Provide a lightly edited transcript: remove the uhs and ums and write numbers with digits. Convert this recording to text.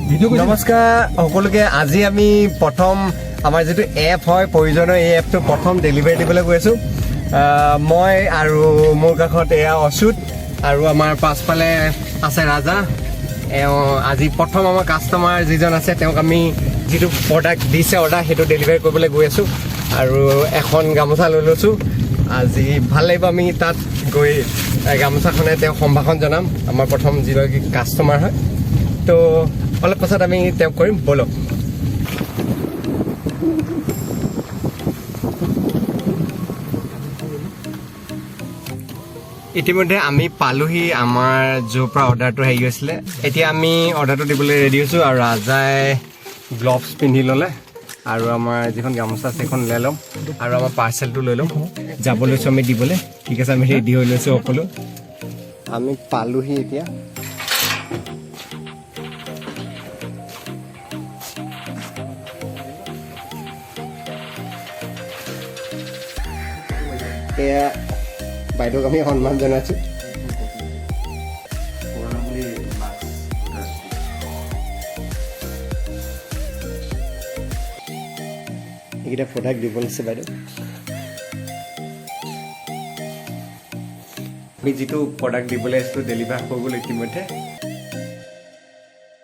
নমস্কাৰ সকলোকে আজি আমি প্ৰথম আমাৰ যেটো এপ হয় প্ৰয়োজনীয় এই এপটো প্ৰথম ডেলিভাৰী দিবলৈ গৈ আছো মই আৰু মোৰ কাষত এয়া অসুত আৰু আমাৰ পাছফালে আছে ৰাজা আজি প্ৰথম আমাৰ কাস্টমাৰ যিজন আছে তেওঁক আমি যেটো প্ৰডাক্ট দিছে অৰ্ডাৰ হেতু ডেলিভাৰী কৰিবলৈ গৈ আছো আৰু এখন গামোচা লৈ লৈছো আজি ভাল লাগিব আমি তাত গৈ গামোচাখনে তেওঁ সম্ভাষণ জনাম আমাৰ প্ৰথম যিগৰাকী কাস্টমাৰ হয় তো অলপ পাছত আমি তেওঁক কৰিম বলক ইতিমধ্যে আমি পালোহি আমাৰ য'ৰ পৰা অৰ্ডাৰটো হেৰি হৈছিলে এতিয়া আমি অৰ্ডাৰটো দিবলৈ ৰেডি হৈছোঁ আৰু ৰাজাই গ্লভছ পিন্ধি ল'লে আৰু আমাৰ যিখন গামোচা আছে সেইখন লৈ ল'ম আৰু আমাৰ পাৰ্চেলটো লৈ ল'ম যাব লৈছোঁ আমি দিবলৈ ঠিক আছে আমি ৰেডি হৈ লৈছোঁ সকলো আমি পালোহি এতিয়া এয়া বাইদেউক আমি সন্মান জনাইছোঁ এইকেইটা প্ৰডাক্ট দিব লাগিছে বাইদেউ আমি যিটো প্ৰডাক্ট দিবলৈ আহিছিলোঁ ডেলিভাৰ হৈ গ'ল ইতিমধ্যে